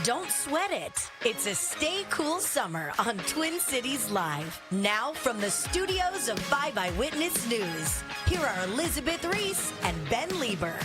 Don't sweat it. It's a Stay Cool Summer on Twin Cities Live. Now from the studios of 5 Eyewitness News, here are Elizabeth Reese and Ben Lieber.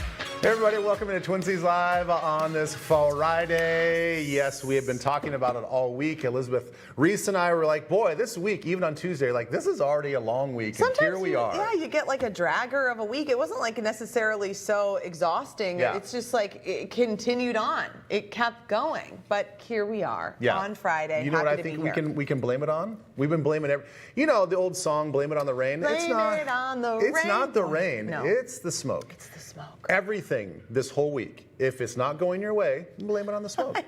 Hey everybody, welcome to Twin Cities Live on this Friday. Yes, we have been talking about it all week. Elizabeth Reese and I were like, boy, this week, even on Tuesday, like this is already a long week. Sometimes and here we are. Yeah, you get like a dragger of a week. It wasn't like necessarily so exhausting. Yeah. It's just like it continued on. It kept going. But here we are on Friday. You know what I think we can blame it on? We've been blaming the old song, Blame It on the Rain. Blame it on the rain. It's not the rain. No. It's the smoke. It's the smoke. Everything this whole week, if it's not going your way, blame it on the smoke.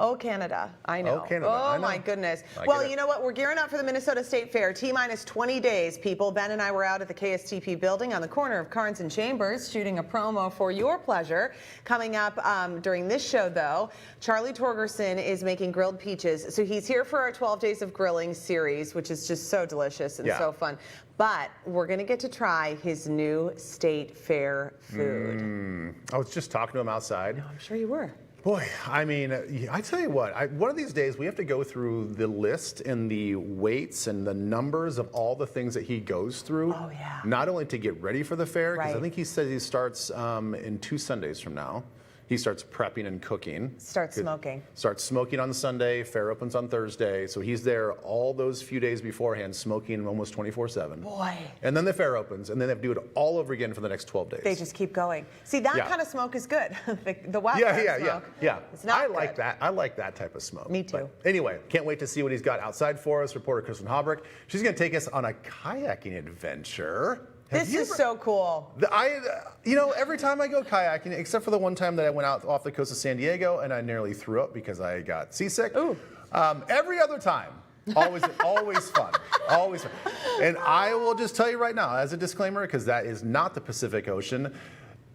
Oh, Canada. I know. Oh, Canada. I know. My goodness. Well, you know what? We're gearing up for the Minnesota State Fair. T-minus 20 days, people. Ben and I were out at the KSTP building on the corner of Carnes and Chambers shooting a promo for your pleasure. Coming up during this show, though, Charlie Torgerson is making grilled peaches. So he's here for our 12 Days of Grilling series, which is just so delicious and so fun. But we're going to get to try his new State Fair food. I was just talking to him outside. No, I'm sure you were. Boy, I mean, I tell you what, one of these days we have to go through the list and the weights and the numbers of all the things that he goes through. Oh, yeah. Not only to get ready for the fair, because I Right. think he says he starts in 2 Sundays from now. He starts prepping and cooking. Starts smoking. Starts smoking on Sunday, fair opens on Thursday. So he's there all those few days beforehand, smoking almost 24/7. Boy. And then the fair opens, and then they have to do it all over again for the next 12 days. They just keep going. See, that kind of smoke is good. the wildfire smoke. Yeah. It's not I like good. that. I like that type of smoke. Me too. But anyway, can't wait to see what he's got outside for us. Reporter Kristen Haubrick. She's going to take us on a kayaking adventure. This is so cool. Every time I go kayaking, except for the one time that I went out off the coast of San Diego and I nearly threw up because I got seasick. Ooh. Every other time, always fun. Always fun. And I will just tell you right now, as a disclaimer, because that is not the Pacific Ocean,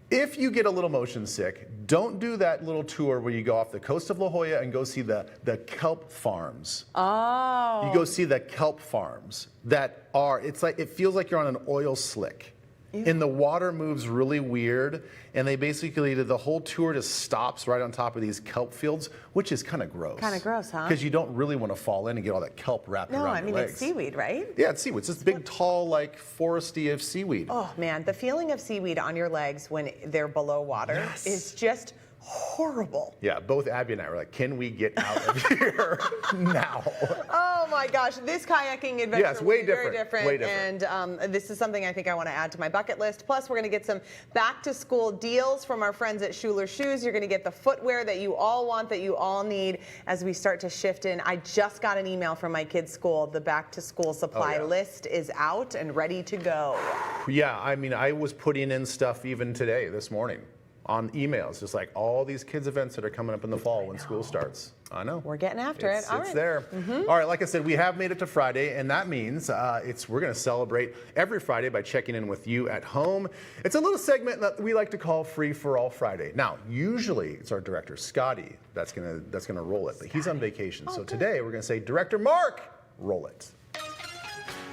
if you get a little motion sick, don't do that little tour where you go off the coast of La Jolla and go see the kelp farms. Oh. You go see the kelp farms that are, it feels like you're on an oil slick. Yeah. And the water moves really weird, and they basically, the whole tour just stops right on top of these kelp fields, which is kind of gross. Kind of gross, huh? Because you don't really want to fall in and get all that kelp wrapped around your legs. No, I mean, it's seaweed, right? Yeah, it's seaweed. It's this big, tall, like, foresty of seaweed. Oh, man, the feeling of seaweed on your legs when they're below water is just horrible. Yeah, both Abby and I were like, can we get out of here now? Oh my gosh, this kayaking adventure yes, way will be very different. different. Way different. And this is something I think I want to add to my bucket list. Plus, we're going to get some back-to-school deals from our friends at Schuler Shoes. You're going to get the footwear that you all want, that you all need as we start to shift in. I just got an email from my kids' school. The back-to-school supply list is out and ready to go. Yeah, I mean, I was putting in stuff even today, this morning, on emails, just like all these kids' events that are coming up in the fall when school starts. I know. We're getting after it. All it's right. there. All right, like I said, we have made it to Friday, and that means we're going to celebrate every Friday by checking in with you at home. It's a little segment that we like to call Free for All Friday. Now, usually it's our director, Scotty, that's gonna roll it, but he's on vacation. So today we're going to say, Director Mark, roll it.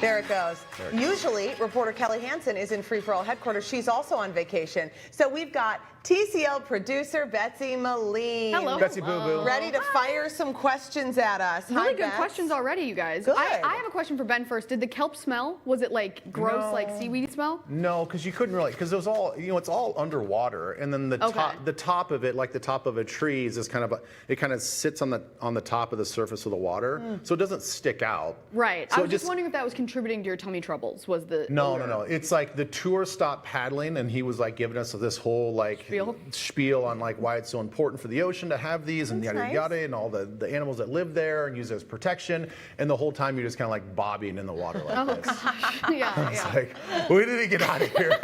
There it goes. Usually, reporter Kelly Hansen is in Free for All headquarters. She's also on vacation. So we've got TCL producer Betsy Moline. Hello. Betsy Boo Boo. Ready to fire some questions at us. Really Hi, good Bets. questions already, you guys. Good. I have a question for Ben first. Did the kelp smell? Was it like gross, No. like seaweedy smell? No, because you couldn't really, because it was all, it's all underwater, and then the top of it, like the top of a tree, is just kind of it kind of sits on the top of the surface of the water, so it doesn't stick out. Right. So I was just wondering if that was contributing to your tummy troubles. Was the No. It's like the tour stopped paddling, and he was like giving us this whole like spiel on like why it's so important for the ocean to have these and yada yada, and all the animals that live there and use it as protection. And the whole time you're just kind of like bobbing in the water like this. gosh. Yeah. It's like, we need to get out of here.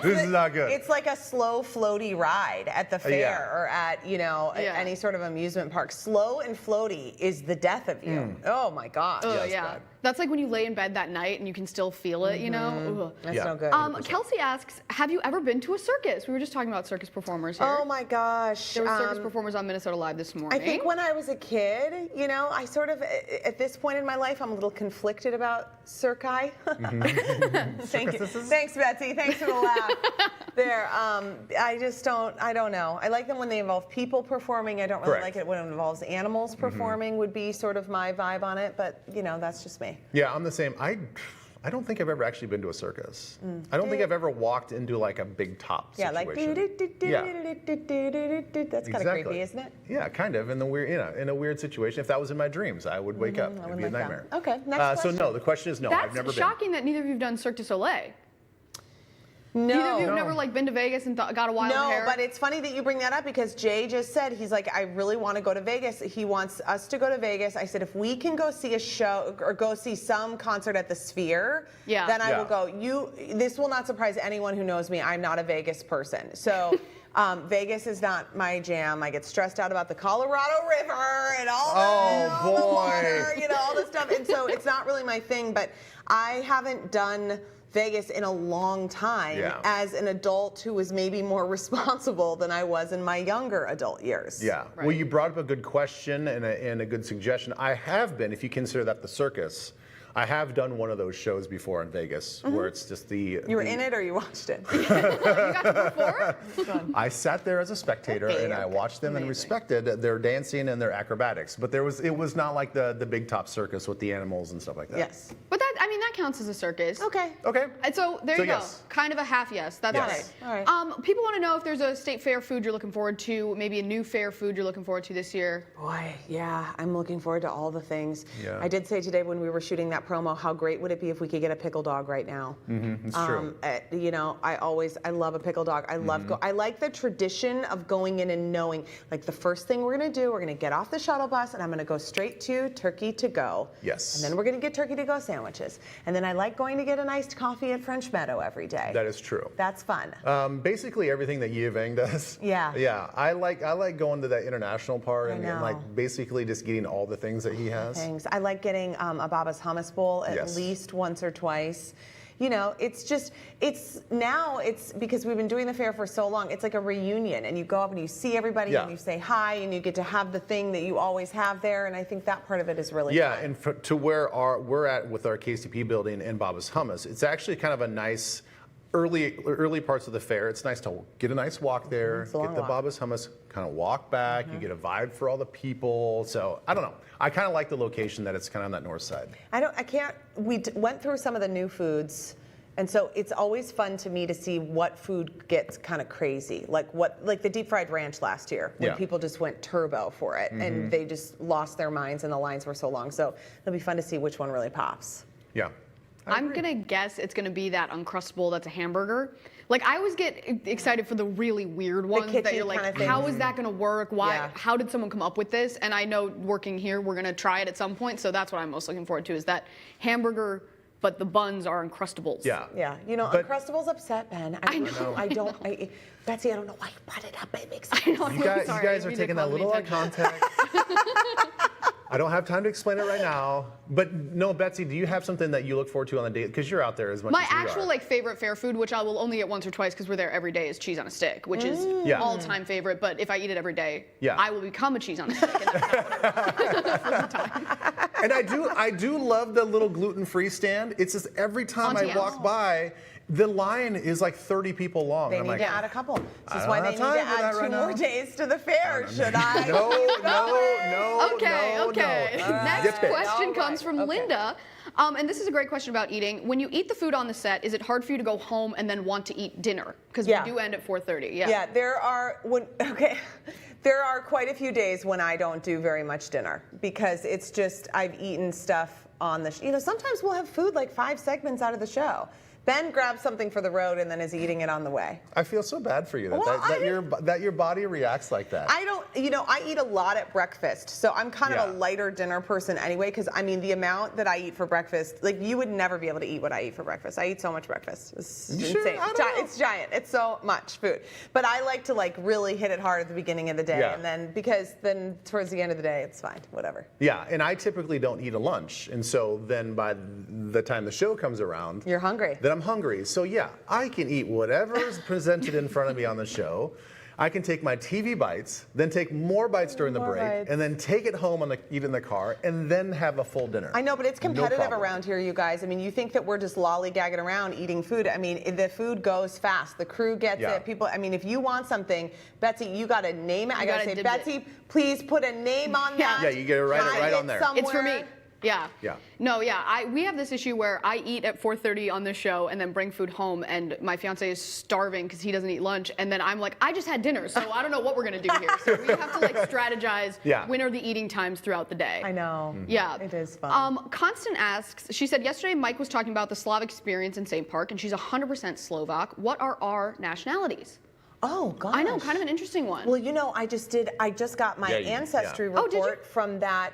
This is not good. It's like a slow, floaty ride at the fair or at, any sort of amusement park. Slow and floaty is the death of you. Oh, my gosh. Oh, Yes, yeah. bad. That's like when you lay in bed that night and you can still feel it, you know? Ugh. That's no good. Kelsey asks, have you ever been to a circus? We were just talking about circus performers here. Oh my gosh. There were circus performers on Minnesota Live this morning. I think when I was a kid, you know, I sort of, at this point in my life, I'm a little conflicted about circi. Thank you. Thanks, Betsy. Thanks for the laugh. There, I don't know. I like them when they involve people performing. I don't really like it when it involves animals performing would be sort of my vibe on it, but you know, that's just me. Yeah, I'm the same. I don't think I've ever actually been to a circus. I don't think I've ever walked into like a big top situation. That's kind of creepy, isn't it? Yeah, kind of. In a weird situation. If that was in my dreams, I would wake up. It'd be a nightmare. Okay, next question. So no, the question is no. I've never been. That's shocking that neither of you have done Cirque du Soleil. No. Neither of you have never like been to Vegas and got a wild hair? No, but it's funny that you bring that up because Jay just said, he's like, I really want to go to Vegas. He wants us to go to Vegas. I said, if we can go see a show or go see some concert at the Sphere, then I will go. This will not surprise anyone who knows me. I'm not a Vegas person. So Vegas is not my jam. I get stressed out about the Colorado River and all the water, you know, all this stuff. And so it's not really my thing, but I haven't done Vegas in a long time as an adult who was maybe more responsible than I was in my younger adult years. Yeah. Right. Well, you brought up a good question and a good suggestion. I have been, if you consider that the circus, I have done one of those shows before in Vegas where it's just the... You were in it or you watched it? You got to perform? I sat there as a spectator and I watched them and respected their dancing and their acrobatics. But it was not like the big top circus with the animals and stuff like that. Yes. But that counts as a circus. Okay. Okay. And so there you go. Yes. Kind of a half yes. That's yes. All right. People want to know if there's a state fair food you're looking forward to, maybe a new fair food you're looking forward to this year. Boy, yeah, I'm looking forward to all the things. Yeah. I did say today when we were shooting that promo, how great would it be if we could get a pickle dog right now? It's true. You know, I love a pickle dog. I like the tradition of going in and knowing, like the first thing we're going to do, we're going to get off the shuttle bus and I'm going to go straight to Turkey to Go. Yes. And then we're going to get Turkey to Go sandwiches. And then I like going to get an iced coffee at French Meadow every day. That is true. That's fun. Basically everything that Yi Vang does. Yeah. Yeah. I like going to that international part and know. like basically just getting all the things that he has. Things. I like getting a Baba's Hummus Bowl at least once or twice. You know, it's because we've been doing the fair for so long, it's like a reunion and you go up and you see everybody and you say hi and you get to have the thing that you always have there, and I think that part of it is really fun. And to where we're at with our KCP building and Baba's Hummus, it's actually kind of a nice early parts of the fair. It's nice to get a nice walk there, get the Baba's Hummus, kind of walk back, you get a vibe for all the people. So I don't know. I kind of like the location that it's kind of on that north side. We went through some of the new foods, and so it's always fun to me to see what food gets kind of crazy. Like the deep fried ranch last year, when people just went turbo for it, and they just lost their minds and the lines were so long. So it'll be fun to see which one really pops. Yeah. I'm going to guess it's going to be that Uncrustable that's a hamburger. Like, I always get excited for the really weird ones that you're like, how is that going to work? Why? Yeah. How did someone come up with this? And I know working here, we're going to try it at some point. So that's what I'm most looking forward to, is that hamburger, but the buns are Uncrustables. Yeah. Yeah. You know, Uncrustables upset Ben. I know. Betsy, I don't know why you brought it up. It makes sense. You guys are taking that little out of context. I don't have time to explain it right now. But no, Betsy, do you have something that you look forward to on the day? Because you're out there as much as we are. My actual favorite fair food, which I will only eat once or twice because we're there every day, is cheese on a stick, which is all-time favorite. But if I eat it every day, I will become a cheese on a stick. And I do love the little gluten-free stand. It's just every time I walk by, the line is like 30 people long. They need to add a couple. This is why they need to add 2 more days to the fair. Should I? No. Okay. Next question comes from Okay. Linda. And this is a great question about eating. When you eat the food on the set, is it hard for you to go home and then want to eat dinner? Because we do end at 4:30. Yeah, there are quite a few days when I don't do very much dinner because it's just I've eaten stuff on the sometimes we'll have food like 5 segments out of the show. Ben grabs something for the road and then is eating it on the way. I feel so bad for you that your body reacts like that. I don't, I eat a lot at breakfast, so I'm kind of a lighter dinner person anyway, because I mean, the amount that I eat for breakfast, like you would never be able to eat what I eat for breakfast. I eat so much breakfast. It's insane. It's giant. It's so much food. But I like to really hit it hard at the beginning of the day, and then because then towards the end of the day, it's fine, whatever. Yeah, and I typically don't eat a lunch, and so then by the time the show comes around, you're hungry. Then I'm I'm hungry. So yeah, I can eat whatever is presented in front of me on the show. I can take my TV bites, then take more bites during the break, and then take it home and eat in the car, and then have a full dinner. I know, but it's competitive around here, you guys. I mean, you think that we're just lollygagging around eating food. I mean, the food goes fast. The crew gets it. People, I mean, if you want something, Betsy, you got to name it. I got to say, Betsy, please put a name on that. Yeah, you get it right on there. It's for me. Yeah. Yeah. No, yeah. We have this issue where I eat at 4:30 on the show and then bring food home, and my fiance is starving because he doesn't eat lunch, and then I'm like, I just had dinner, so I don't know what we're gonna do here. So we have to like strategize. When are the eating times throughout the day? I know. Yeah. It is fun. Constant asks. She said yesterday Mike was talking about the Slav experience in St. Park, and she's 100% Slovak. What are our nationalities? Oh, gosh. I know, kind of an interesting one. Well, you know, I just got my ancestry report from that,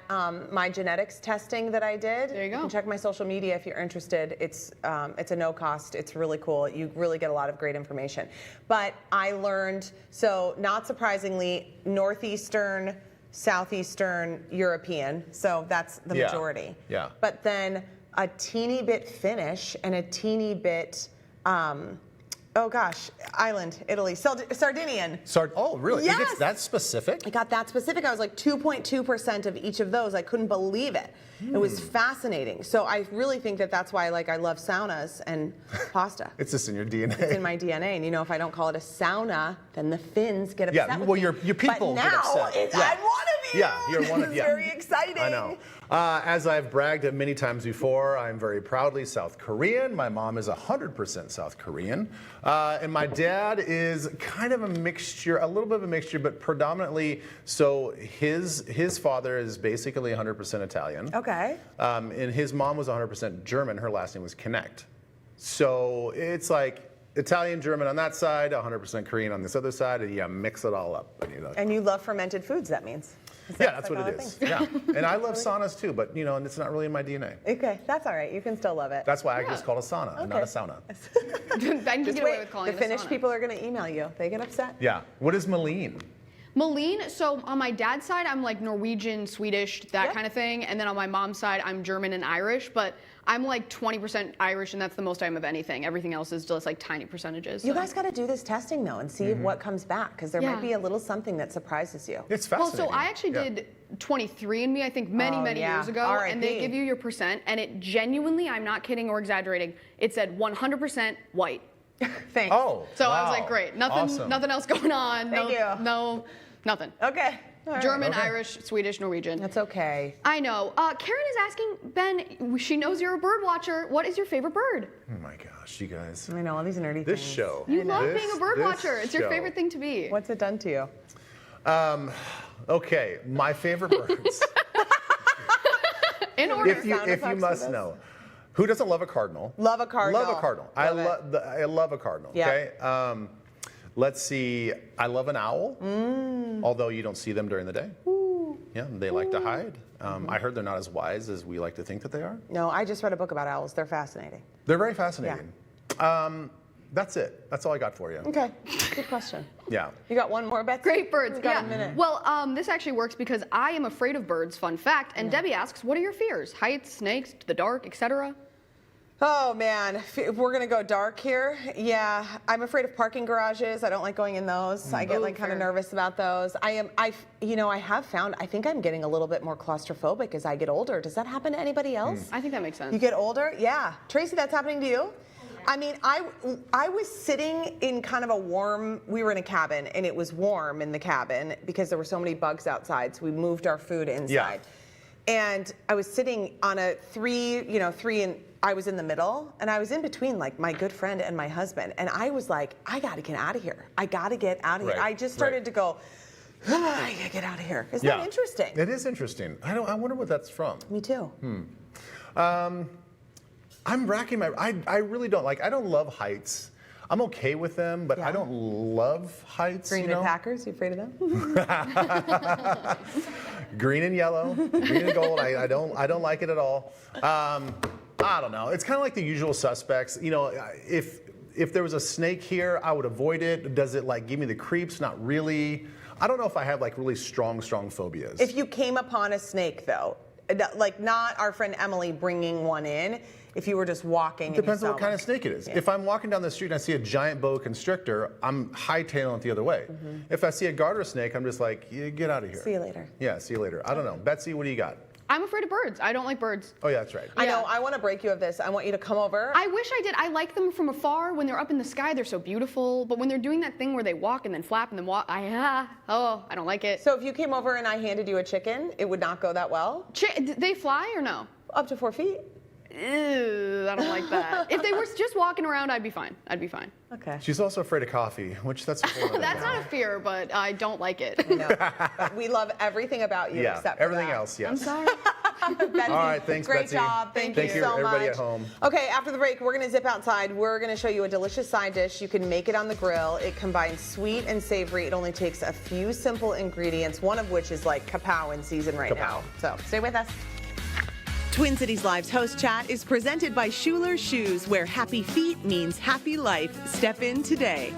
my genetics testing that I did. There you go. You can check my social media if you're interested. It's a no cost. It's really cool. You really get a lot of great information. But I learned, so not surprisingly, Northeastern, Southeastern European. So that's the majority. Yeah. But then a teeny bit Finnish and a teeny bit, oh gosh, island, Italy, Sardinian. Oh, really? Yes. It gets that specific? I got that specific. I was like 2.2% of each of those. I couldn't believe it. It was fascinating. So I really think that that's why I love saunas and pasta. It's just in your DNA. It's in my DNA. And you know, if I don't call it a sauna, then the Finns get upset with me. Your people but get now upset. I'm one of you. Yeah, you're one of It's very exciting. I know. As I've bragged many times before, I'm very proudly South Korean. My mom is 100% South Korean. And my dad is kind of a mixture, a little bit of a mixture, but predominantly, so his father is basically 100% Italian. Okay. And his mom was 100% German. Her last name was Connect. So it's like Italian, German on that side, 100% Korean on this other side, and you mix it all up. And you love fermented foods, that means. Yeah, that's what it is. Yeah, and I love saunas too, but and it's not really in my DNA. Okay, that's all right. You can still love it. That's why I just call it a sauna, and not a sauna. Then you get away with calling the it Finnish sauna. people are going to email you. They get upset. Yeah. What is Malene? Malene, so on my dad's side, I'm like Norwegian, Swedish, that kind of thing. And then on my mom's side, I'm German and Irish, but I'm like 20% Irish, and that's the most I am of anything. Everything else is just like tiny percentages. You guys got to do this testing, though, and see what comes back, because there might be a little something that surprises you. It's fascinating. Well, so I actually did 23andMe, I think, many years ago, R.I.P. and they give you your percent, and it genuinely, I'm not kidding or exaggerating, it said 100% white. Thanks. Oh, So I was like, great, nothing else going on. Thank you. No, nothing. Okay. All right. German, Irish, Swedish, Norwegian. That's okay. I know. Karen is asking, Ben, she knows you're a bird watcher. What is your favorite bird? Oh my gosh, you guys. I know all these nerdy This things. show. You love being a bird watcher. It's your favorite thing to be. What's it done to you? Okay, my favorite birds. In order. if you must know. Who doesn't love a cardinal? Love a cardinal. Love a cardinal. I love a cardinal. Yeah. Okay. Let's see. I love an owl. Although you don't see them during the day. Ooh. Yeah, they like to hide. I heard they're not as wise as we like to think that they are. No, I just read a book about owls. They're fascinating. They're very fascinating. That's it. That's all I got for you. Okay. Good question. Yeah. You got one more, Betsy? Great birds. We've got a minute. Well, this actually works because I am afraid of birds. Fun fact. And Debbie asks, what are your fears? Heights, snakes, the dark, etc. Oh man, if we're gonna go dark here, yeah, I'm afraid of parking garages. I don't like going in those. I get like kind of nervous about those. I have found, I think I'm getting a little bit more claustrophobic as I get older. Does that happen to anybody else? I think that makes sense. You get older? Yeah. Tracy, that's happening to you? I mean, I was sitting in kind of a warm, we were in a cabin and it was warm in the cabin because there were so many bugs outside, so we moved our food inside. And I was sitting on a three and I was in the middle, and I was in between like my good friend and my husband, and I was like, I gotta get out of here. I gotta get out of here. I just started to go, I gotta get out of here. Isn't that interesting? It is interesting. I wonder what that's from. Me too. I'm racking my. I really don't like. I don't love heights. I'm okay with them, but I don't love heights. Green Bay Packers, you afraid of them? Green and yellow, green and gold. I don't like it at all. I don't know. It's kind of like the usual suspects. If there was a snake here, I would avoid it. Does it like give me the creeps? Not really. I don't know if I have like really strong phobias. If you came upon a snake, though, Like not our friend Emily bringing one in. If you were just walking. Depends on what kind of snake it is. Yeah. If I'm walking down the street and I see a giant boa constrictor, I'm hightailing it the other way. If I see a garter snake, I'm just like, yeah, get out of here. See you later. Yeah, see you later. I don't know. Betsy, what do you got? I'm afraid of birds. I don't like birds. Oh, yeah, that's right. I know. I want to break you of this. I want you to come over. I wish I did. I like them from afar. When they're up in the sky, they're so beautiful. But when they're doing that thing where they walk and then flap and then walk, I don't like it. So if you came over and I handed you a chicken, it would not go that well? They fly or no? Up to 4 feet. Ew, I don't like that. If they were just walking around, I'd be fine. Okay. She's also afraid of coffee, which that's a whole other That's thing. not a fear, but I don't like it. No. We love everything about you except for everything that. else, yes. I'm sorry. Betsy, All right, thanks, great Betsy. job. Thank you so everybody much. at home. Okay, after the break, we're going to zip outside. We're going to show you a delicious side dish. You can make it on the grill. It combines sweet and savory. It only takes a few simple ingredients, one of which is like kapow in season right now. So stay with us. Twin Cities Live's host chat is presented by Schuler Shoes, where happy feet means happy life. Step in today.